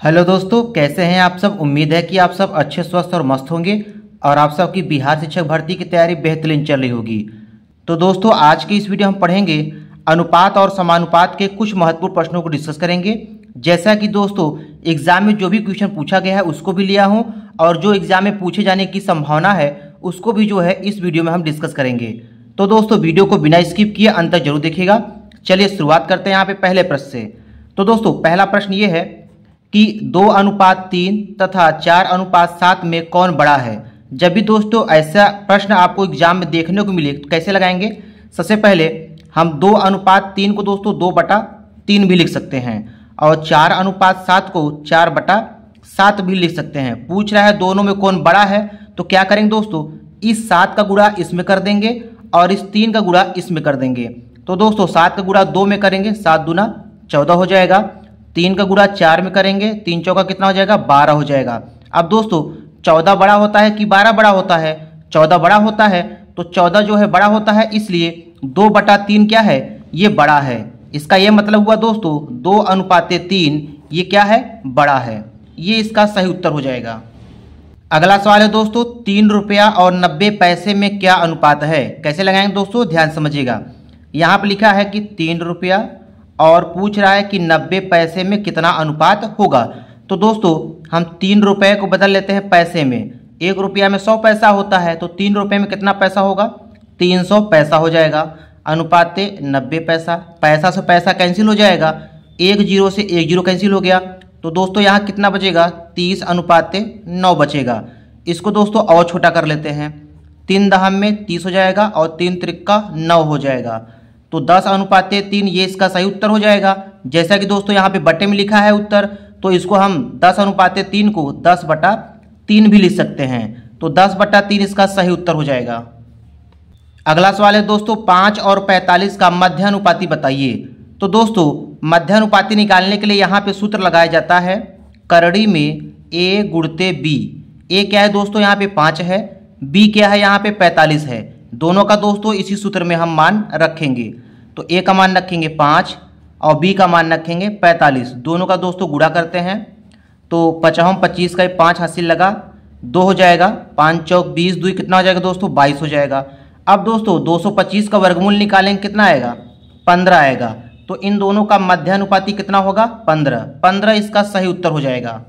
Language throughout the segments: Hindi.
हेलो दोस्तों, कैसे हैं आप सब। उम्मीद है कि आप सब अच्छे, स्वस्थ और मस्त होंगे और आप सबकी बिहार शिक्षक भर्ती की तैयारी बेहतरीन चल रही होगी। तो दोस्तों, आज की इस वीडियो हम पढ़ेंगे अनुपात और समानुपात के कुछ महत्वपूर्ण प्रश्नों को डिस्कस करेंगे। जैसा कि दोस्तों एग्जाम में जो भी क्वेश्चन पूछा गया है उसको भी लिया हूँ और जो एग्जाम में पूछे जाने की संभावना है उसको भी जो है इस वीडियो में हम डिस्कस करेंगे। तो दोस्तों वीडियो को बिना स्किप किए अंत तक जरूर देखिएगा। चलिए शुरुआत करते हैं यहाँ पे पहले प्रश्न से। तो दोस्तों पहला प्रश्न ये है कि 2:3 तथा 4:7 में कौन बड़ा है। जब भी दोस्तों ऐसा प्रश्न आपको एग्जाम में देखने को मिले तो कैसे लगाएंगे। सबसे पहले हम 2:3 को दोस्तों 2/3 भी लिख सकते हैं और 4:7 को 4/7 भी लिख सकते हैं। पूछ रहा है दोनों में कौन बड़ा है, तो क्या करेंगे दोस्तों, इस 7 का गुणा इसमें कर देंगे और इस 3 का गुणा इसमें कर देंगे। तो दोस्तों 7 का गुणा 2 में करेंगे, 7 दूना 14 हो जाएगा। 3 का गुणा 4 में करेंगे, 3 चौका कितना हो जाएगा, 12 हो जाएगा। अब दोस्तों 14 बड़ा होता है कि 12 बड़ा होता है। 14 बड़ा होता है, तो 14 जो है बड़ा होता है, इसलिए 2/3 क्या है, ये बड़ा है। इसका ये मतलब हुआ दोस्तों 2:3 ये क्या है, बड़ा है। ये इसका सही उत्तर हो जाएगा। अगला सवाल है दोस्तों 3 रुपया और 90 पैसे में क्या अनुपात है। कैसे लगाएंगे दोस्तों, ध्यान समझिएगा। यहाँ पर लिखा है कि 3 रुपया और पूछ रहा है कि 90 पैसे में कितना अनुपात होगा। तो दोस्तों हम 3 रुपये को बदल लेते हैं पैसे में। 1 रुपया में 100 पैसा होता है, तो 3 रुपये में कितना पैसा होगा, 300 पैसा हो जाएगा। अनुपाते 90 पैसा, पैसा से पैसा कैंसिल हो जाएगा, 1 जीरो से 1 जीरो कैंसिल हो गया। तो दोस्तों यहाँ कितना बचेगा, 30:9 बचेगा। इसको दोस्तों और छोटा कर लेते हैं, 3 दहम में 30 हो जाएगा और 3 त्रिक्का 9 हो जाएगा। तो 10:3 ये इसका सही उत्तर हो जाएगा। जैसा कि दोस्तों यहाँ पे बटे में लिखा है उत्तर, तो इसको हम 10:3 को 10/3 भी लिख सकते हैं। तो 10/3 इसका सही उत्तर हो जाएगा। अगला सवाल है दोस्तों 5 और 45 का मध्यानुपाती बताइए। तो दोस्तों मध्यानुपाती निकालने के लिए यहाँ पे सूत्र लगाया जाता है करड़ी में a गुणते b। a क्या है दोस्तों, यहाँ पे 5 है, b क्या है, यहाँ पे 45 है। दोनों का दोस्तों इसी सूत्र में हम मान रखेंगे। तो a का मान रखेंगे 5 और b का मान रखेंगे 45। दोनों का दोस्तों गुणा करते हैं, तो 5 25 का 5 हासिल लगा, 2 हो जाएगा। 5 चौक 20, 2 कितना हो जाएगा दोस्तों, 22 हो जाएगा। अब दोस्तों 225 का वर्गमूल निकालेंगे, कितना आएगा, 15 आएगा। तो इन दोनों का मध्यानुपाती कितना होगा, 15 इसका सही उत्तर हो जाएगा।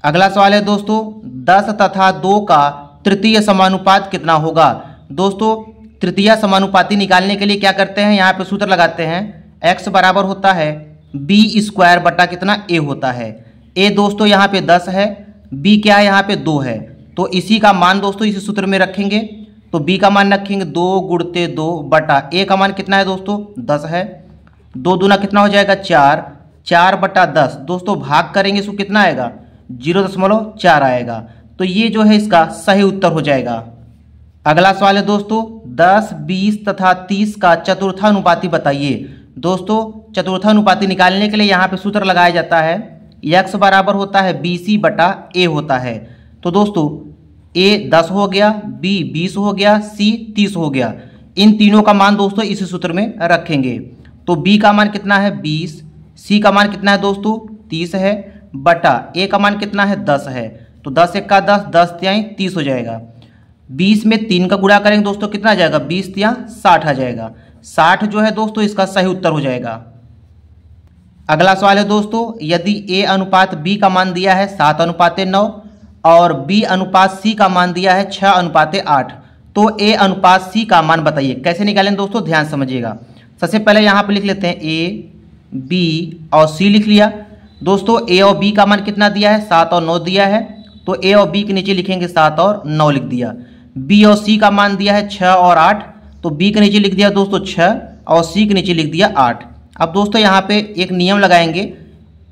अगला सवाल है दोस्तों 10 तथा 2 का तृतीय समानुपात कितना होगा। दोस्तों तृतीय समानुपाती निकालने के लिए क्या करते हैं, यहाँ पे सूत्र लगाते हैं, x बराबर होता है b² बटा कितना, a होता है। a दोस्तों यहाँ पे 10 है, b क्या है, यहाँ पे 2 है। तो इसी का मान दोस्तों इसी सूत्र में रखेंगे। तो b का मान रखेंगे 2 गुणते 2 बटा a का मान कितना है दोस्तों, 10 है। 2 दूना कितना हो जाएगा, 4, 4/10। दोस्तों भाग करेंगे इसको कितना आएगा, 0.4 आएगा। तो ये जो है इसका सही उत्तर हो जाएगा। अगला सवाल है दोस्तों 10, 20 तथा 30 का चतुर्थानुपाती बताइए। दोस्तों चतुर्थानुपाती निकालने के लिए यहाँ पे सूत्र लगाया जाता है, x बराबर होता है BC बटा a होता है। तो दोस्तों a 10 हो गया, b 20 हो गया, c 30 हो गया। इन तीनों का मान दोस्तों इसी सूत्र में रखेंगे। तो b का मान कितना है 20, c का मान कितना है दोस्तों 30 है, बटा a का मान कितना है 10 है। तो 10 1 का 10, 10 3 30 हो जाएगा। 20 में 3 का गुणा करेंगे दोस्तों, कितना आ जाएगा, 20 3 60 आ जाएगा। 60 जो है दोस्तों इसका सही उत्तर हो जाएगा। अगला सवाल है दोस्तों यदि a अनुपात b का मान दिया है 7:9 और b अनुपात c का मान दिया है 6:8, तो a अनुपात c का मान बताइए। कैसे निकालें दोस्तों, ध्यान समझिएगा। सबसे पहले यहाँ पे लिख लेते हैं a, b और c लिख लिया। दोस्तों a और b का मान कितना दिया है, 7 और 9 दिया है, तो a और b के नीचे लिखेंगे 7 और 9 लिख दिया। b और c का मान दिया है 6 और 8, तो b के नीचे लिख दिया दोस्तों 6 और c के नीचे लिख दिया 8। अब दोस्तों यहाँ पे एक नियम लगाएंगे,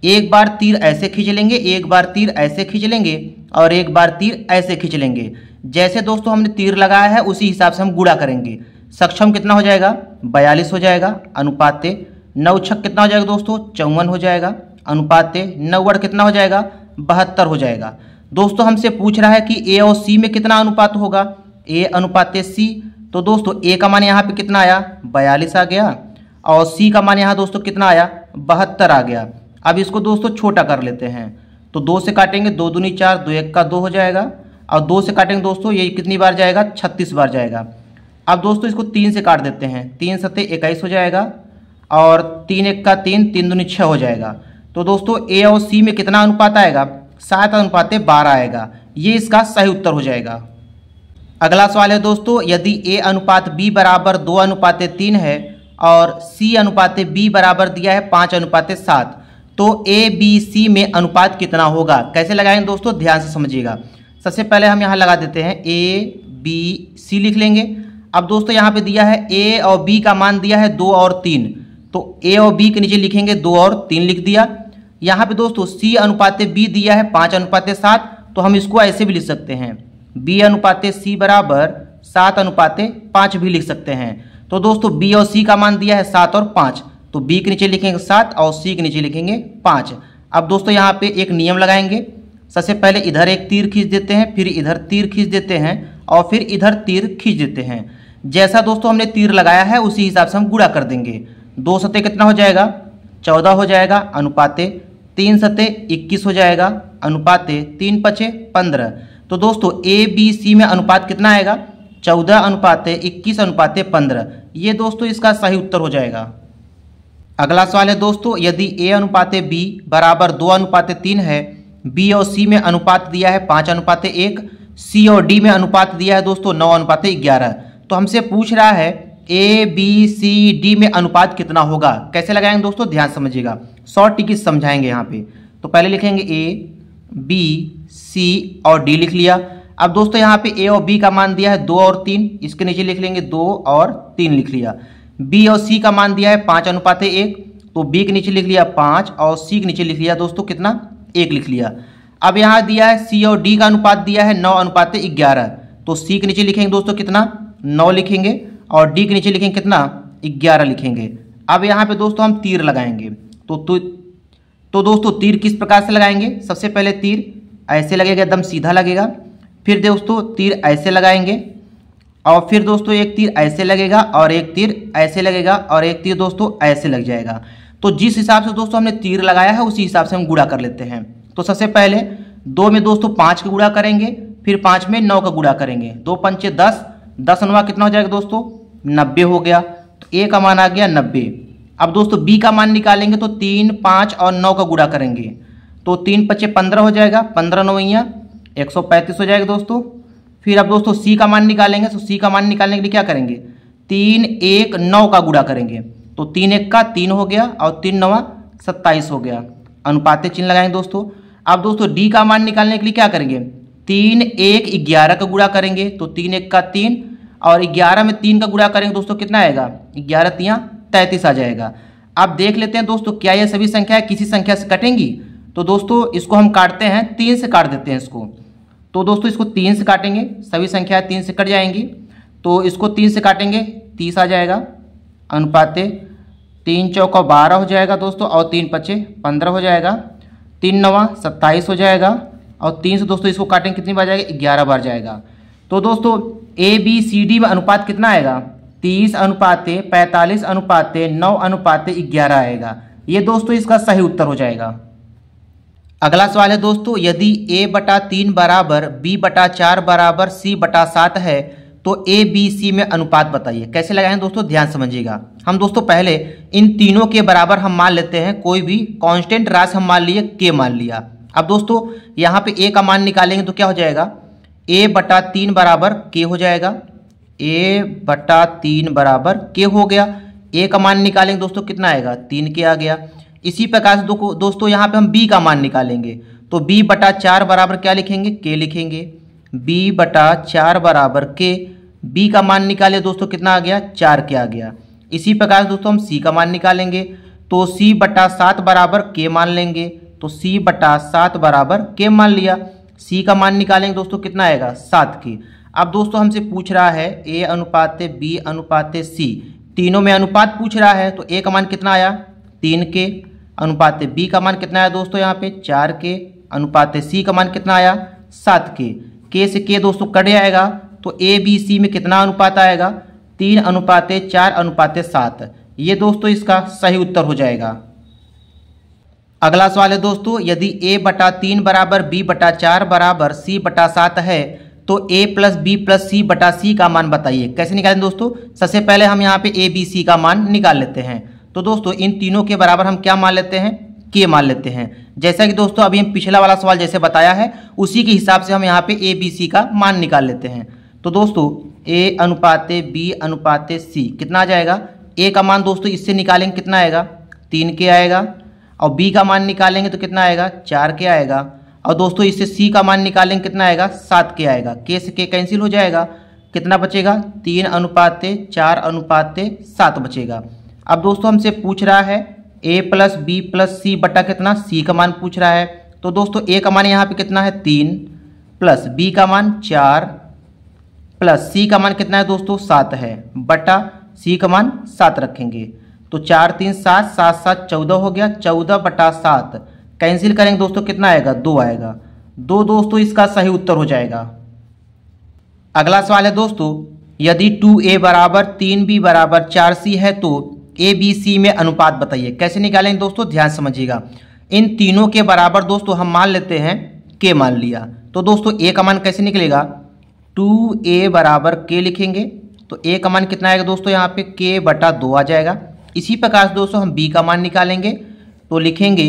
एक बार तीर ऐसे खींच लेंगे, एक बार तीर ऐसे खींच लेंगे और एक बार तीर ऐसे खींच लेंगे। जैसे दोस्तों हमने तीर लगाया है उसी हिसाब से हम गुणा करेंगे। सक्षम कितना हो जाएगा, 42 हो जाएगा। अनुपाते 9 छक कितना हो जाएगा दोस्तों, 54 हो जाएगा। अनुपाते 9 वर्ग कितना हो जाएगा, 72 हो जाएगा। दोस्तों हमसे पूछ रहा है कि a और c में कितना अनुपात होगा, a/c। तो दोस्तों a का मान यहाँ पे कितना आया, 42 आ गया और c का मान यहाँ दोस्तों कितना आया, 72 आ गया। अब इसको दोस्तों छोटा कर लेते हैं। तो 2 से काटेंगे 2 दूनी 4, 2 1 का 2 हो जाएगा। और 2 से काटेंगे दोस्तों ये कितनी बार जाएगा, 36 बार जाएगा। अब दोस्तों इसको 3 से काट देते हैं, 3 सत्ते 21 हो जाएगा और 3 1 का 3, 3 दूनी 6 हो जाएगा। तो दोस्तों ए और सी में कितना अनुपात आएगा, 7:12 आएगा। ये इसका सही उत्तर हो जाएगा। अगला सवाल है दोस्तों, यदि ए अनुपात बी बराबर 2:3 है और सी अनुपात बी बराबर दिया है 5:7, तो ए बी सी में अनुपात कितना होगा। कैसे लगाएंगे दोस्तों, ध्यान से समझिएगा। सबसे पहले हम यहाँ लगा देते हैं ए बी सी लिख लेंगे। अब दोस्तों यहाँ पे दिया है ए और बी का मान दिया है 2 और 3, तो ए और बी के नीचे लिखेंगे 2 और 3 लिख दिया। यहाँ पे दोस्तों सी अनुपात बी दिया है 5:7, तो हम इसको ऐसे भी लिख सकते हैं, बी अनुपात सी बराबर 7:5 भी लिख सकते हैं। तो दोस्तों बी और सी का मान दिया है 7 और 5, तो बी के नीचे लिखेंगे 7 और सी के नीचे लिखेंगे 5। अब दोस्तों यहाँ पे एक नियम लगाएंगे। सबसे पहले इधर एक तीर खींच देते हैं, फिर इधर तीर खींच देते हैं और फिर इधर तीर खींच देते हैं। जैसा दोस्तों हमने तीर लगाया है उसी हिसाब से हम गुणा कर देंगे। 2 सत्ते कितना हो जाएगा, 14 हो जाएगा, अनुपाते 3 सत्ते 21 हो जाएगा, अनुपाते 3 पचे 15। तो दोस्तों ए बी सी में अनुपात कितना आएगा, 14:21:15। ये दोस्तों इसका सही उत्तर हो जाएगा। अगला सवाल है दोस्तों, यदि ए अनुपात बी बराबर 2:3 है, बी और सी में अनुपात दिया है 5:1, सी और डी में अनुपात दिया है दोस्तों 9:11, तो हमसे पूछ रहा है ए बी सी डी में अनुपात कितना होगा। कैसे लगाएंगे दोस्तों, ध्यान समझिएगा, शॉर्ट टिक समझाएंगे यहाँ पे। तो पहले लिखेंगे ए बी सी और डी लिख लिया। अब दोस्तों यहाँ पे ए और बी का मान दिया है 2 और 3, इसके नीचे लिख लेंगे 2 और 3 लिख लिया। बी और सी का मान दिया है 5:1, तो बी के नीचे लिख लिया 5 और सी के नीचे लिख लिया दोस्तों कितना, 1 लिख लिया। अब यहाँ दिया है सी और डी का अनुपात दिया है 9:11, तो सी के नीचे लिखेंगे दोस्तों कितना, 9 लिखेंगे और डी के नीचे लिखेंगे कितना, 11 लिखेंगे। अब यहाँ पे दोस्तों हम तीर लगाएंगे। तो दोस्तों तीर किस प्रकार से लगाएंगे, सबसे पहले तीर ऐसे लगेगा, एकदम सीधा लगेगा। फिर दोस्तों तीर ऐसे लगाएंगे और फिर दोस्तों एक तीर ऐसे लगेगा और एक तीर ऐसे लगेगा और एक तीर दोस्तों ऐसे लग जाएगा। तो जिस हिसाब से दोस्तों हमने तीर लगाया है उसी हिसाब से हम गुणा कर लेते हैं। तो सबसे पहले 2 में दोस्तों 5 का गुणा करेंगे, फिर 5 में 9 का गुणा करेंगे, 2 पंचे 10, 10 9 कितना हो जाएगा दोस्तों, 90 हो गया। तो ए का मान आ गया 90। अब दोस्तों बी का मान निकालेंगे तो 3, 5 और 9 का गुणा करेंगे, तो 3 पचे 15 हो जाएगा, 15 9 135 हो जाएगा दोस्तों। फिर अब दोस्तों सी का मान निकालेंगे, तो सी का मान निकालने के लिए क्या करेंगे, 3 1 9 का गुणा करेंगे, तो 3 1 का 3 हो गया और 3 9 27 हो गया, अनुपाते चिन्ह लगाएंगे दोस्तों। अब दोस्तों डी का मान निकालने के लिए क्या करेंगे, 3 1 11 का गुणा करेंगे, तो 3 1 का 3 और 11 में 3 का गुणा करेंगे दोस्तों कितना आएगा, 11 3 33 आ जाएगा। अब देख लेते हैं दोस्तों क्या ये सभी संख्याएं किसी संख्या से कटेंगी। तो दोस्तों इसको हम काटते हैं, 3 से काट देते हैं इसको। तो दोस्तों इसको 3 से काटेंगे, सभी संख्याएं 3 से कट जाएंगी। तो इसको 3 से काटेंगे 30 आ जाएगा, अनुपाते 3 चौका 12 हो जाएगा दोस्तों और 3 पचे 15 हो जाएगा, 3 9 27 हो जाएगा और 3 से दोस्तों इसको काटेंगे कितनी बार जाएगा, 11 बार जाएगा। तो दोस्तों ए बी सी डी में अनुपात कितना आएगा, 30:45:9:11 आएगा। ये दोस्तों इसका सही उत्तर हो जाएगा। अगला सवाल है दोस्तों, यदि a/3 बराबर b/4 बराबर c/7 है तो ए बी सी में अनुपात बताइए। कैसे लगाएं दोस्तों, ध्यान समझिएगा। हम दोस्तों पहले इन तीनों के बराबर हम मान लेते हैं, कोई भी कांस्टेंट राशि हम मान लिए, k मान लिया। अब दोस्तों यहाँ पे a का मान निकालेंगे तो क्या हो जाएगा, a/3 बराबर k हो जाएगा, a/3 बराबर k हो गया। a का मान निकालेंगे दोस्तों कितना आएगा, 3k आ गया। इसी प्रकार से दोस्तों यहाँ पे हम b का मान निकालेंगे, तो b/4 बराबर क्या लिखेंगे, k लिखेंगे, b/4 बराबर k। b का मान निकाले दोस्तों कितना आ गया, 4k आ गया। इसी प्रकार दोस्तों हम c का मान निकालेंगे, तो c/7 बराबर k मान लेंगे, तो c/7 बराबर k मान लिया। c का मान निकालेंगे दोस्तों कितना आएगा, 7k। अब दोस्तों हमसे पूछ रहा है a अनुपात b अनुपात c, तीनों में अनुपात पूछ रहा है। तो a का मान कितना आया, 3k, अनुपात b का मान कितना आया दोस्तों यहाँ पे 4k, अनुपात c का मान कितना आया 7k। k से k दोस्तों कट जाएगा, तो a b c में कितना अनुपात आएगा, 3:4:7। ये दोस्तों इसका सही उत्तर हो जाएगा। अगला सवाल है दोस्तों, यदि a/3 बराबर b/4 बराबर c/7 है तो a प्लस बी प्लस सी बटा सी का मान बताइए। कैसे निकालें दोस्तों? सबसे पहले हम यहाँ पे a b c का मान निकाल लेते हैं। तो दोस्तों इन तीनों के बराबर हम क्या मान लेते हैं? k मान लेते हैं। जैसा कि दोस्तों अभी हम पिछला वाला सवाल जैसे बताया है उसी के हिसाब से हम यहाँ पे a b c का मान निकाल लेते हैं। तो दोस्तों a अनुपाते b अनुपाते c कितना आ जाएगा? a का मान दोस्तों इससे निकालेंगे कितना आएगा? 3k आएगा। और b का मान निकालेंगे तो कितना आएगा? 4k आएगा। और दोस्तों इससे c का मान निकालेंगे कितना आएगा? 7k आएगा। k से k कैंसिल हो जाएगा, कितना बचेगा? 3 अनुपाते 4 अनुपाते 7 बचेगा। अब दोस्तों हमसे पूछ रहा है a प्लस बी प्लस सी बटा कितना? c का मान पूछ रहा है। तो दोस्तों a का मान यहाँ पे कितना है? 3 प्लस b का मान 4 प्लस c का मान कितना है दोस्तों? 7 है बटा c का मान 7 रखेंगे। तो 4 3 7 7 7 14 हो गया। 14 बटा 7 कैंसिल करेंगे दोस्तों कितना आएगा? 2 आएगा। 2 दोस्तों इसका सही उत्तर हो जाएगा। अगला सवाल है दोस्तों, यदि 2a बराबर 3b बराबर 4c है तो a b c में अनुपात बताइए। कैसे निकालेंगे दोस्तों? ध्यान समझिएगा। इन तीनों के बराबर दोस्तों हम मान लेते हैं k मान लिया। तो दोस्तों a का मान कैसे निकलेगा? 2a बराबर k लिखेंगे। तो a का मान कितना आएगा दोस्तों? यहाँ पे k बटा 2 आ जाएगा। इसी प्रकार से दोस्तों हम b का मान निकालेंगे तो लिखेंगे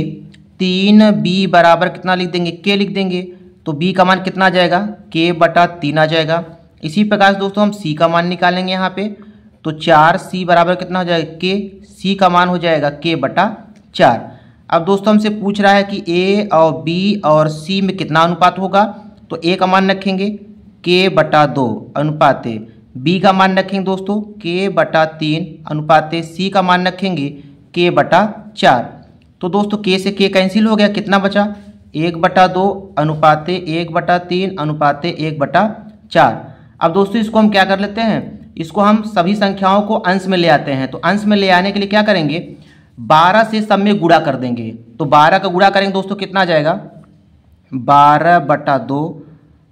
3b बराबर कितना लिख देंगे? k लिख देंगे। तो b का मान कितना आ जाएगा? k बटा 3 आ जाएगा। इसी प्रकार से दोस्तों हम c का मान निकालेंगे यहाँ पे तो 4c बराबर कितना हो जाएगा? k। c का मान हो जाएगा k बटा 4। अब दोस्तों हमसे पूछ रहा है कि a और b और c में कितना अनुपात होगा? तो a का मान रखेंगे k बटा 2 अनुपाते b का मान रखेंगे दोस्तों k बटा 3 अनुपाते c का मान रखेंगे k बटा 4। तो दोस्तों k से k कैंसिल हो गया, कितना बचा? 1/2 अनुपाते 1/3 अनुपाते 1/4। अब दोस्तों इसको हम क्या कर लेते हैं? इसको हम सभी संख्याओं को अंश में ले आते हैं। तो अंश में ले आने के लिए क्या करेंगे? 12 से सब में गुणा कर देंगे। तो 12 का गुणा करेंगे दोस्तों कितना आ जाएगा? 12/2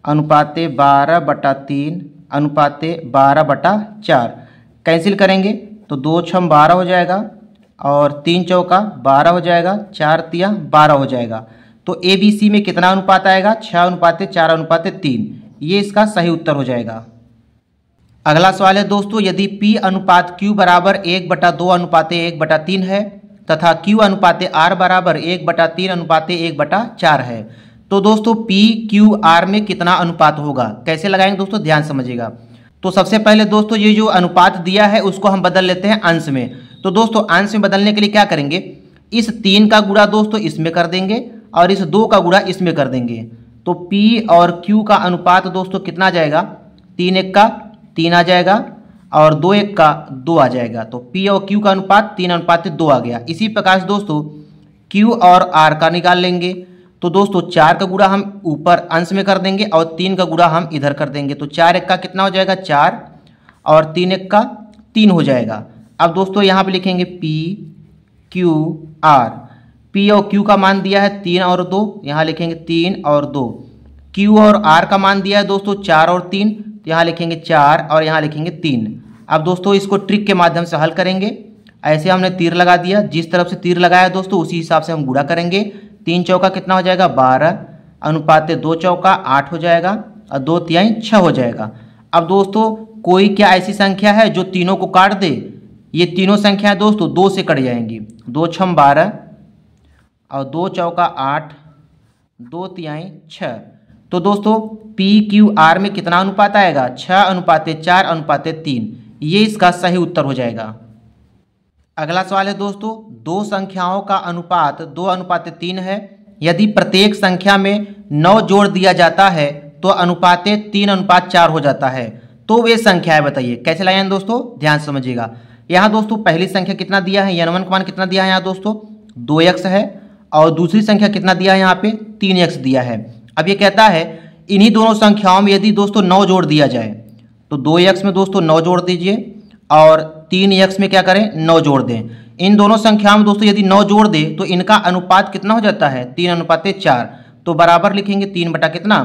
अनुपाते 12/3 अनुपाते 12/4। कैंसिल करेंगे तो 2 6 12 हो जाएगा और 3 चौका 12 हो जाएगा, 4 तिया 12 हो जाएगा। तो ए बी सी में कितना अनुपात आएगा? 6 अनुपाते 4 अनुपाते 3। ये इसका सही उत्तर हो जाएगा। अगला सवाल है दोस्तों, यदि P अनुपात Q बराबर 1/2 अनुपाते 1/3 है तथा Q अनुपाते R बराबर 1/3 अनुपाते 1/4 है तो दोस्तों P Q R में कितना अनुपात होगा? कैसे लगाएंगे दोस्तों? ध्यान समझिएगा। तो सबसे पहले दोस्तों ये जो अनुपात दिया है उसको हम बदल लेते हैं अंश में। तो दोस्तों अंश में बदलने के लिए क्या करेंगे? इस 3 का गुणा दोस्तों इसमें कर देंगे और इस 2 का गुणा इसमें कर देंगे। तो P और Q का अनुपात दोस्तों कितना आ जाएगा? 3 1 का 3 आ जाएगा और 2 1 का 2 आ जाएगा। तो P और Q का अनुपात 3 अनुपात 2 आ गया। इसी प्रकार से दोस्तों Q और R का निकाल लेंगे। तो दोस्तों 4 का गुणा हम ऊपर अंश में कर देंगे और 3 का गुणा हम इधर कर देंगे। तो 4 1 का कितना हो जाएगा? 4 और 3 1 का 3 हो जाएगा। अब दोस्तों यहाँ पे लिखेंगे P Q R। P और Q का मान दिया है 3 और 2, यहाँ लिखेंगे 3 और 2। Q और R का मान दिया है दोस्तों 4 और 3, तो यहाँ लिखेंगे 4 और यहाँ लिखेंगे 3। अब दोस्तों इसको ट्रिक के माध्यम से हल करेंगे। ऐसे हमने तीर लगा दिया, जिस तरफ से तीर लगाया दोस्तों उसी हिसाब से हम गुणा करेंगे। 3 चौका कितना हो जाएगा? 12 अनुपाते 2 चौका 8 हो जाएगा और 2 तिहाई 6 हो जाएगा। अब दोस्तों कोई क्या ऐसी संख्या है जो तीनों को काट दे? ये तीनों संख्याएं दोस्तों 2 से कट जाएंगी। 2 6 12 और 2 चौका 8, 2 तिहाई 6। तो दोस्तों P Q R में कितना अनुपात आएगा? 6 अनुपाते 4 अनुपाते 3। ये इसका सही उत्तर हो जाएगा। अगला सवाल है दोस्तों, दो संख्याओं का अनुपात 2 अनुपाते 3 है। यदि प्रत्येक संख्या में 9 जोड़ दिया जाता है तो अनुपाते 3 अनुपात 4 हो जाता है। तो वे संख्याएं बताइए। कैसे लगाएंगे दोस्तों? ध्यान समझिएगा। यहाँ दोस्तों पहली संख्या कितना दिया है? n1 का मान कितना दिया है यहाँ दोस्तों? 2x है। और दूसरी संख्या कितना दिया है यहाँ पे? 3x दिया है। अब ये कहता है इन्हीं दोनों संख्याओं में यदि दोस्तों 9 जोड़ दिया जाए तो 2x में दोस्तों 9 जोड़ दीजिए और 3x में क्या करें? 9 जोड़ दें। इन दोनों संख्याओं में दोस्तों यदि 9 जोड़ दें तो इनका अनुपात कितना हो जाता है? 3 अनुपाते 4। तो बराबर लिखेंगे 3 बटा कितना?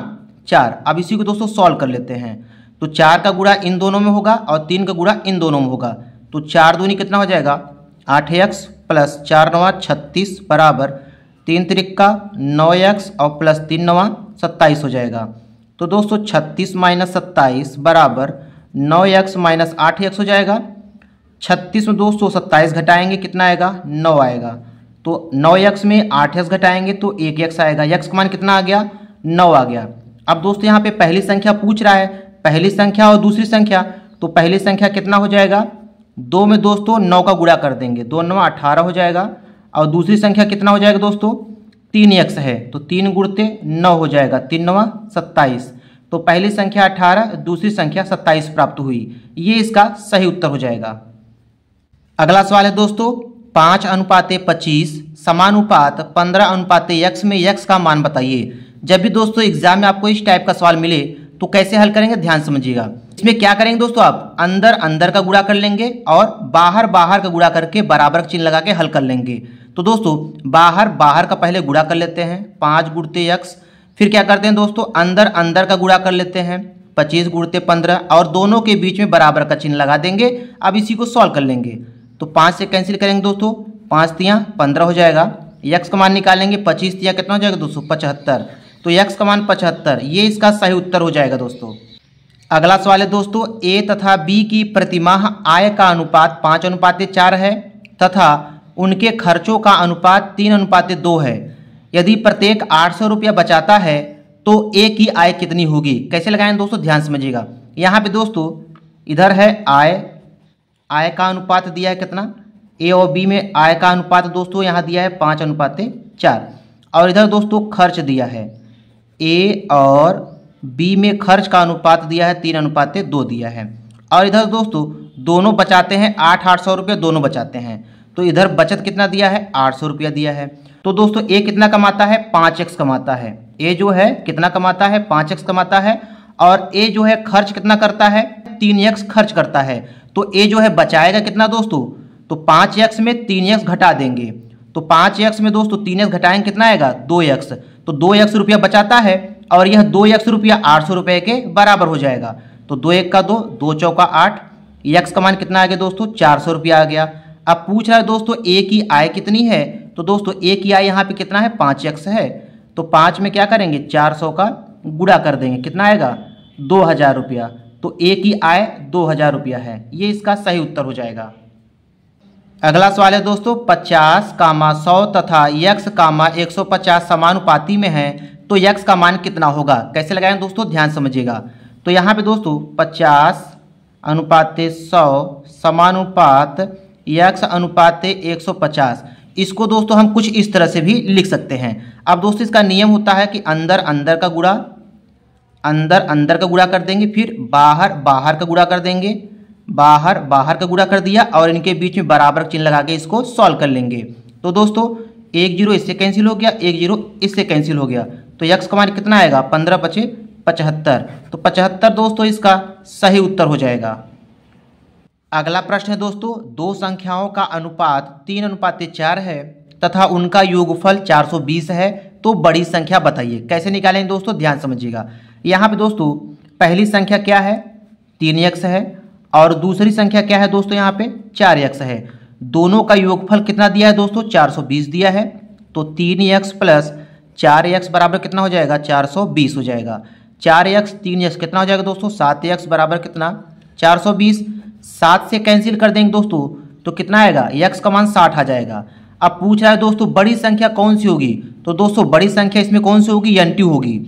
4। अब इसी को दोस्तों सॉल्व कर लेते हैं। तो 4 का गुणा इन दोनों में होगा और 3 का गुणा इन दोनों में होगा। तो 4 दूनी कितना हो जाएगा? 8x प्लस 4 9 36 बराबर 3 त्रिक्का 9x और प्लस 3 नवा 27 हो जाएगा। तो दोस्तों 36 माइनस 27 बराबर 9x माइनस 8x हो जाएगा। 36 में दोस्तों 27 घटाएंगे कितना आएगा 9 आएगा। तो 9x में 8x घटाएंगे तो 1x आएगा। x का मान कितना आ गया 9 आ गया। अब दोस्तों यहाँ पे पहली संख्या पूछ रहा है, पहली संख्या और दूसरी संख्या। तो पहली संख्या कितना हो जाएगा 2 में दोस्तों 9 का गुणा कर देंगे, 2 9 18 हो जाएगा। और दूसरी संख्या कितना हो जाएगा दोस्तों 3x है तो 3 गुणते 9 हो जाएगा, 3 9 27। तो पहली संख्या 18 दूसरी संख्या 27 प्राप्त हुई। ये इसका सही उत्तर हो जाएगा। अगला सवाल है दोस्तों 5:25 समानुपात 15:x में x का मान बताइए। जब भी दोस्तों एग्जाम में आपको इस टाइप का सवाल मिले तो कैसे हल करेंगे ध्यान समझिएगा। इसमें क्या करेंगे दोस्तों आप अंदर अंदर का गुणा कर लेंगे और बाहर बाहर का गुणा करके बराबर का चिन्ह लगा के हल कर लेंगे। तो दोस्तों बाहर बाहर का पहले गुणा कर लेते हैं 5 गुणते x, फिर क्या करते हैं दोस्तों अंदर अंदर का गुणा कर लेते हैं 25 गुणते 15 और दोनों के बीच में बराबर का चिन्ह लगा देंगे। अब इसी को सॉल्व कर लेंगे। तो 5 से कैंसिल करेंगे दोस्तों, 5 तियाँ 15 हो जाएगा। x का मान निकालेंगे 25 तियाँ कितना हो जाएगा दोस्तों 75। तो x का मान 75, ये इसका सही उत्तर हो जाएगा दोस्तों। अगला सवाल है दोस्तों a तथा b की प्रतिमाह आय का अनुपात 5:4 है तथा उनके खर्चों का अनुपात 3:2 है। यदि प्रत्येक 800 रुपया बचाता है तो a की आय कितनी होगी। कैसे लगाएं दोस्तों ध्यान समझिएगा। यहाँ पे दोस्तों इधर है आय का अनुपात दिया है कितना, a और b में आय का अनुपात दोस्तों यहाँ दिया है 5:4 और इधर दोस्तों खर्च दिया है a और b में खर्च का अनुपात दिया है 3:2 दिया है। और इधर दोस्तों दोनों बचाते हैं 800 रुपये दोनों बचाते हैं। तो इधर बचत कितना दिया है 800 रुपया दिया है। तो दोस्तों a कितना कमाता है 5x कमाता है। a जो है कितना कमाता है 5x कमाता है और a जो है खर्च कितना करता है 3x खर्च करता है। तो a जो है बचाएगा कितना दोस्तों, तो 5x में 3x घटा देंगे। तो 5x में दोस्तों 3x घटाएंगे कितना आएगा 2x। तो 2x रुपया बचाता है और यह 2x रुपया 800 रुपये के बराबर हो जाएगा। तो 2 1 का 2, 2 चौका 8, x का मान कितना आ गया दोस्तों 400 रुपया आ गया। अब पूछ रहा है दोस्तों a की आय कितनी है। तो दोस्तों a की आय यहाँ पे कितना है 5x है। तो 5 में क्या करेंगे 400 का गुणा कर देंगे कितना आएगा 2000 रुपया। तो a की आय 2000 रुपया है, ये इसका सही उत्तर हो जाएगा। अगला सवाल है दोस्तों 50, 100 तथा x, 150 समानुपाती में है तो x का मान कितना होगा। कैसे लगाएं दोस्तों ध्यान समझिएगा। तो यहाँ पे दोस्तों 50:100 समानुपात x अनुपात 150, इसको दोस्तों हम कुछ इस तरह से भी लिख सकते हैं। अब दोस्तों इसका नियम होता है कि अंदर अंदर का गुणा कर देंगे, फिर बाहर बाहर का गुणा कर देंगे, बाहर बाहर का गुणा कर दिया और इनके बीच में बराबर चिन्ह लगा के इसको सॉल्व कर लेंगे। तो दोस्तों 1 0 इससे कैंसिल हो गया, 1 0 इससे कैंसिल हो गया। तो x का मान कितना आएगा 15 5 75। तो 75 दोस्तों इसका सही उत्तर हो जाएगा। अगला प्रश्न है दोस्तों दो संख्याओं का अनुपात 3:4 है तथा उनका योगफल 420 है तो बड़ी संख्या बताइए। कैसे निकालेंगे दोस्तों ध्यान समझिएगा। यहाँ पे दोस्तों पहली संख्या क्या है 3x है और दूसरी संख्या क्या है दोस्तों यहाँ पे 4x है। दोनों का योगफल कितना दिया है दोस्तों 420 दिया है। तो 3x प्लस 4x बराबर कितना हो जाएगा 420 हो जाएगा। 4x 3x कितना हो जाएगा दोस्तों 7x बराबर कितना 420। 7 से कैंसिल कर देंगे दोस्तों तो कितना आएगा x का मान 60 आ जाएगा। अब पूछ रहा है दोस्तों बड़ी संख्या कौन सी होगी। तो दोस्तों बड़ी संख्या इसमें कौन सी होगी n2 होगी।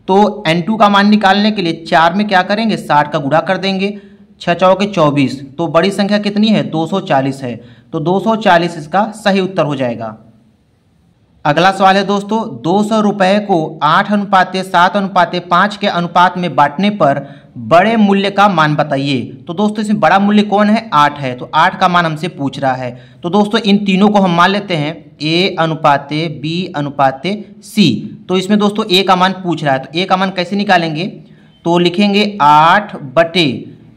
तो n2 का मान निकालने के लिए 4 में क्या करेंगे 60 का गुणा कर देंगे, 6 चौके 24। तो बड़ी संख्या कितनी है 240 है। तो 240 इसका सही उत्तर हो जाएगा। अगला सवाल है दोस्तों 200 रुपये को 8:7:5 के अनुपात में बांटने पर बड़े मूल्य का मान बताइए। तो दोस्तों इसमें बड़ा मूल्य कौन है 8 है। तो 8 का मान हमसे पूछ रहा है। तो दोस्तों इन तीनों को हम मान लेते हैं A:B:C। तो इसमें दोस्तों A का मान पूछ रहा है। तो A का मान कैसे निकालेंगे, तो लिखेंगे 8 बटे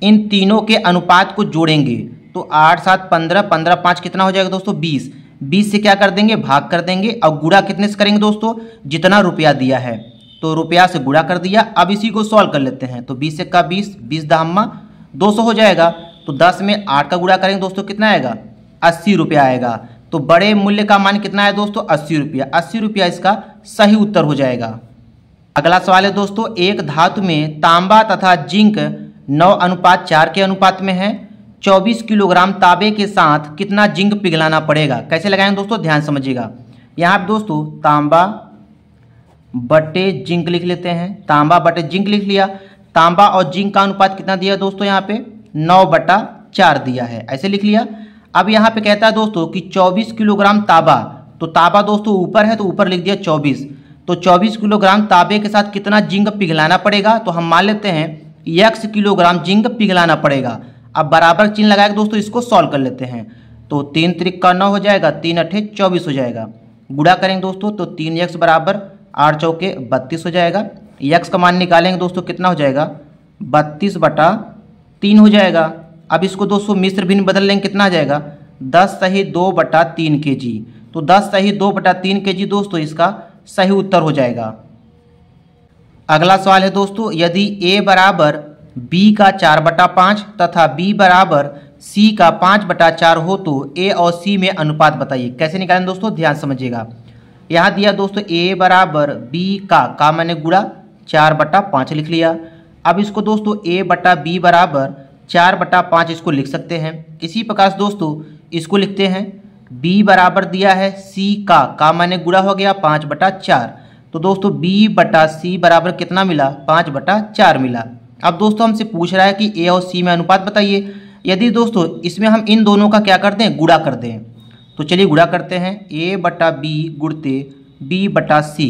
इन तीनों के अनुपात को जोड़ेंगे। तो 8 7 15, 15 5 कितना हो जाएगा दोस्तों 20। 20 से क्या कर देंगे भाग कर देंगे और गुणा कितने से करेंगे दोस्तों जितना रुपया दिया है। तो रुपया से गुणा कर दिया। अब इसी को सॉल्व कर लेते हैं। तो 20 का 20, 20 दहम्मा 200 हो जाएगा। तो 10 में 8 का गुणा करेंगे दोस्तों कितना आएगा 80 रुपया आएगा। तो बड़े मूल्य का मान कितना है दोस्तों 80 रुपया। 80 रुपया इसका सही उत्तर हो जाएगा। अगला सवाल है दोस्तों, एक धातु में तांबा तथा जिंक 9:4 के अनुपात में है। 24 किलोग्राम तांबे के साथ कितना जिंक पिघलाना पड़ेगा। कैसे लगाएंगे दोस्तों, ध्यान समझिएगा। यहाँ पे दोस्तों तांबा बटे जिंक लिख लेते हैं। तांबा बटे जिंक लिख लिया। तांबा और जिंक का अनुपात कितना दिया दोस्तों, यहाँ पे 9/4 दिया है, ऐसे लिख लिया। अब यहाँ पे कहता है दोस्तों कि 24 किलोग्राम तांबा, तो तांबा दोस्तों ऊपर है तो ऊपर लिख दिया 24। तो 24 किलोग्राम तांबे के साथ कितना जिंक पिघलाना पड़ेगा, तो हम मान लेते हैं x किलोग्राम जिंक पिघलाना पड़ेगा। अब बराबर चिन्ह लगाकर दोस्तों इसको सॉल्व कर लेते हैं। तो 3 त्रिक का 9 हो जाएगा, 3 अठे 24 हो जाएगा। गुणा करेंगे दोस्तों तो 3x बराबर 8 चौके 32 हो जाएगा। x का मान निकालेंगे दोस्तों कितना हो जाएगा 32/3 हो जाएगा। अब इसको दोस्तों मिश्र भिन्न बदल लेंगे, कितना आ जाएगा 10 सही 2/3 kg। तो 10 सही 2/3 kg दोस्तों इसका सही उत्तर हो जाएगा। अगला सवाल है दोस्तों, यदि a बराबर b का 4/5 तथा b बराबर c का 5/4 हो तो a और c में अनुपात बताइए। कैसे निकालें दोस्तों, ध्यान समझिएगा। यहाँ दिया दोस्तों a बराबर b का मैंने गुणा 4/5 लिख लिया। अब इसको दोस्तों a बटा b बराबर 4/5 इसको लिख सकते हैं। इसी प्रकार से दोस्तों इसको लिखते हैं b बराबर दिया है c का मैंने गुणा हो गया 5/4। तो दोस्तों b बटा c बराबर कितना मिला 5/4 मिला। अब दोस्तों हमसे पूछ रहा है कि a और c में अनुपात बताइए। यदि दोस्तों इसमें हम इन दोनों का क्या कर दें, गुणा कर दें, तो चलिए गुणा करते हैं। a बटा b गुणते b बटा c।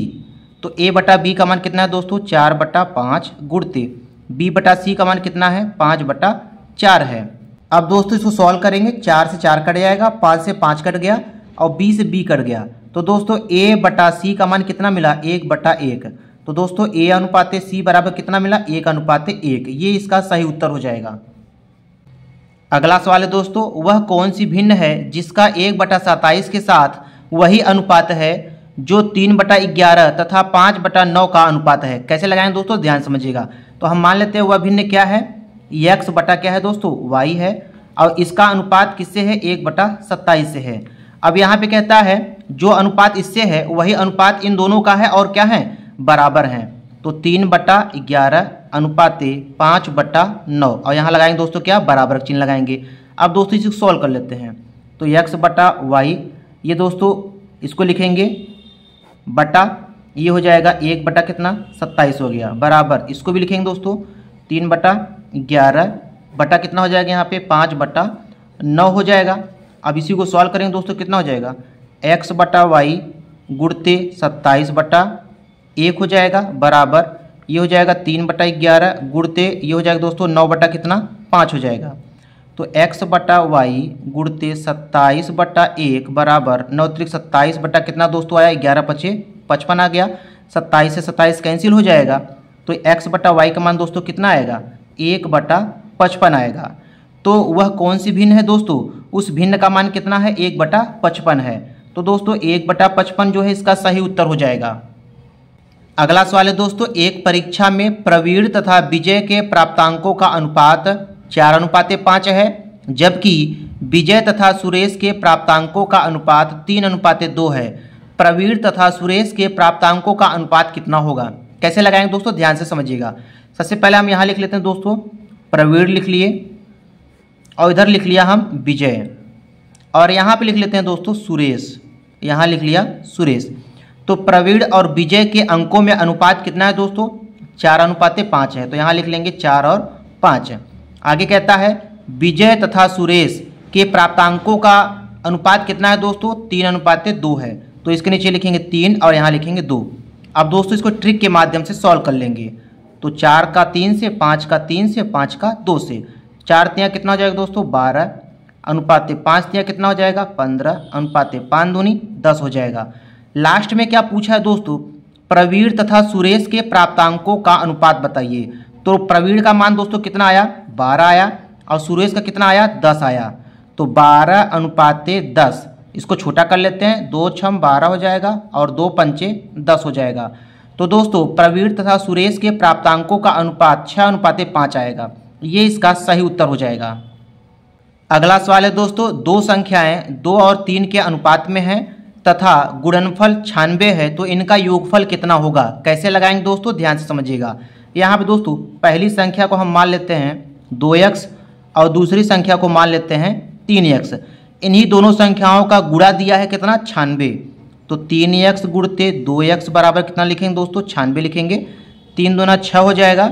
तो a बटा b का मान कितना है दोस्तों 4/5 गुणते b बटा c का मान कितना है 5/4 है। अब दोस्तों इसको सॉल्व करेंगे। 4 से 4 कट जाएगा, 5 से 5 कट गया और b से b कट गया। तो दोस्तों a बटा c का मान कितना मिला 1/1। तो दोस्तों a अनुपात c बराबर कितना मिला 1/1। ये इसका सही उत्तर हो जाएगा। अगला सवाल है दोस्तों, वह कौन सी भिन्न है जिसका 1/27 के साथ वही अनुपात है जो 3/11 तथा 5/9 का अनुपात है। कैसे लगाएंगे दोस्तों, ध्यान समझिएगा। तो हम मान लेते हैं वह भिन्न क्या है, x बटा क्या है दोस्तों y है, और इसका अनुपात किससे है 1/27 से है। अब यहाँ पे कहता है जो अनुपात इससे है वही अनुपात इन दोनों का है और क्या है बराबर हैं। तो 3/11 अनुपात 5/9 और यहाँ लगाएंगे दोस्तों क्या बराबर चिन्ह लगाएंगे। अब दोस्तों इसको सॉल्व कर लेते हैं। तो x बटा y, ये दोस्तों इसको लिखेंगे बटा, ये हो जाएगा 1 कितना 27 हो गया, बराबर इसको भी लिखेंगे दोस्तों 3/11 बटा कितना हो जाएगा यहाँ पे 5/9 हो जाएगा। अब इसी को सॉल्व करेंगे दोस्तों कितना हो जाएगा x बटा वाई गुणते 27/1 हो जाएगा, बराबर ये हो जाएगा 3/11 गुणते ये हो जाएगा दोस्तों 9/5 हो जाएगा। तो x बटा वाई गुणते 27/1 बराबर 9 त्रिक 27 बटा कितना दोस्तों आया 11/5 55 आ गया। 27 से 27 कैंसिल हो जाएगा। तो x बटा वाई का मान दोस्तों कितना आएगा 1/55 आएगा। तो वह कौन सी भिन्न है दोस्तों, उस भिन्न का मान कितना है 1/55 है। तो दोस्तों 1/55 जो है इसका सही उत्तर हो जाएगा। अगला सवाल है दोस्तों, एक परीक्षा में प्रवीण तथा विजय के प्राप्तांकों का अनुपात 4:5 है, जबकि विजय तथा सुरेश के प्राप्तांकों का अनुपात 3:2 है। प्रवीण तथा सुरेश के प्राप्तांकों का अनुपात कितना होगा। कैसे लगाएंगे दोस्तों, ध्यान से समझिएगा। सबसे पहले हम यहाँ लिख लेते हैं दोस्तों प्रवीण लिख लिए और इधर लिख लिया हम विजय, और यहाँ पे लिख लेते हैं दोस्तों सुरेश, यहाँ लिख लिया सुरेश। तो प्रवीण और विजय के अंकों में अनुपात कितना है दोस्तों 4:5 है। तो यहाँ लिख लेंगे 4 और 5। आगे कहता है विजय तथा सुरेश के प्राप्तांकों का अनुपात कितना है दोस्तों 3:2 है। तो इसके नीचे लिखेंगे 3 और यहाँ लिखेंगे 2। अब दोस्तों इसको ट्रिक के माध्यम से सॉल्व कर लेंगे। तो 4 का 3 से, 5 का 3 से, 5 का 2 से, 4 तिया कितना हो जाएगा दोस्तों 12 अनुपात 5 तिया कितना हो जाएगा 15 अनुपात 5 दूनी 10 हो जाएगा। लास्ट में क्या पूछा है दोस्तों, प्रवीण तथा सुरेश के प्राप्तांकों का अनुपात बताइए। तो प्रवीण का मान दोस्तों कितना आया 12 आया और सुरेश का कितना आया 10 आया। तो 12:10, इसको छोटा कर लेते हैं, 2 छम 12 हो जाएगा और 2 पंचे 10 हो जाएगा। तो दोस्तों प्रवीण तथा सुरेश के प्राप्तांकों का अनुपात 6:5 आएगा। ये इसका सही उत्तर हो जाएगा। अगला सवाल है दोस्तों, दो संख्याएं 2 और 3 के अनुपात में हैं तथा गुणनफल 96 है, तो इनका योगफल कितना होगा। कैसे लगाएंगे दोस्तों, ध्यान से समझिएगा। यहाँ पे दोस्तों पहली संख्या को हम मान लेते हैं 2x और दूसरी संख्या को मान लेते हैं 3x। इन्हीं दोनों संख्याओं का गुणा दिया है कितना, 96। तो 3x गुणते 2x बराबर कितना लिखेंगे दोस्तों, 96 लिखेंगे। 3 दूना 6 हो जाएगा,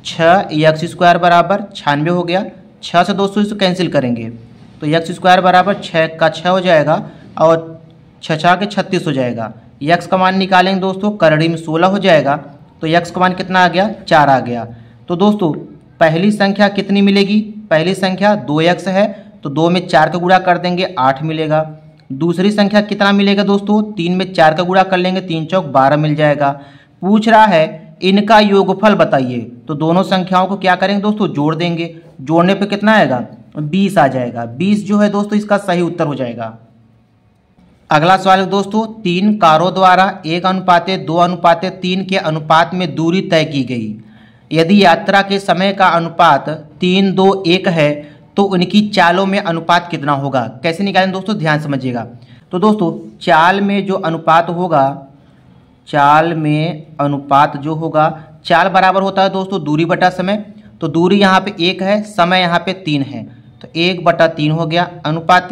6x² बराबर 96 हो गया। 6 से दोस्तों इसको कैंसिल करेंगे तो x² बराबर 6 का 6 हो जाएगा और 6 के 36 हो जाएगा। x का मान निकालेंगे दोस्तों, करड़ी में 16 हो जाएगा। तो x का मान कितना आ गया, 4 आ गया। तो दोस्तों पहली संख्या कितनी मिलेगी, पहली संख्या 2x है तो 2 में 4 का गुणा कर देंगे 8 मिलेगा। दूसरी संख्या कितना मिलेगा दोस्तों, 3 में 4 का गुणा कर लेंगे 3 चौक 12 मिल जाएगा। पूछ रहा है इनका योगफल बताइए, तो दोनों संख्याओं को क्या करेंगे दोस्तों, जोड़ देंगे। जोड़ने पे कितना आएगा, 20 आ जाएगा। 20 जो है दोस्तों इसका सही उत्तर हो जाएगा। अगला सवाल है दोस्तों, 3 कारों द्वारा 1:2:3 के अनुपात में दूरी तय की गई। यदि यात्रा के समय का अनुपात 3:2:1 है तो उनकी चालों में अनुपात कितना होगा। कैसे निकालें दोस्तों, ध्यान समझिएगा। तो दोस्तों चाल में जो अनुपात होगा, चाल में अनुपात जो होगा, चाल बराबर होता है दोस्तों दूरी बटा समय। तो दूरी यहाँ पे 1 है, समय यहाँ पे 3 है, तो 1/3 हो गया अनुपात।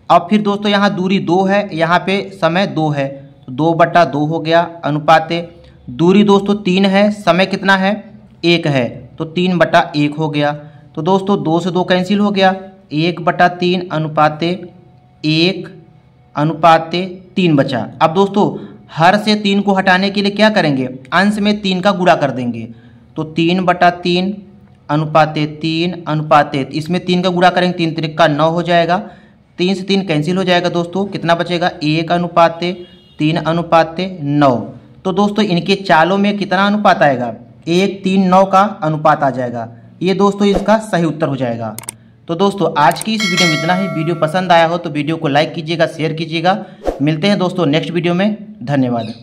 अब फिर दोस्तों यहाँ दूरी 2 है, यहाँ पे समय 2 है, तो 2/2 हो गया अनुपात। दूरी दोस्तों 3 है, समय कितना है 1 है, तो 3/1 हो गया। तो दोस्तों 2 से 2 कैंसिल हो गया, 1/3 अनुपात 1/3 बचा। अब दोस्तों हर से 3 को हटाने के लिए क्या करेंगे, अंश में 3 का गुणा कर देंगे। तो 3/3 अनुपात 3 इसमें 3 का गुणा करेंगे, 3 त्रिक का 9 हो जाएगा। 3 से 3 कैंसिल हो जाएगा दोस्तों, कितना बचेगा 1/3/9। तो दोस्तों इनके चालों में कितना अनुपात आएगा, 1:3:9 का अनुपात आ जाएगा। ये दोस्तों इसका सही उत्तर हो जाएगा। तो दोस्तों आज की इस वीडियो में इतना ही। वीडियो पसंद आया हो तो वीडियो को लाइक कीजिएगा, शेयर कीजिएगा। मिलते हैं दोस्तों नेक्स्ट वीडियो में। धन्यवाद।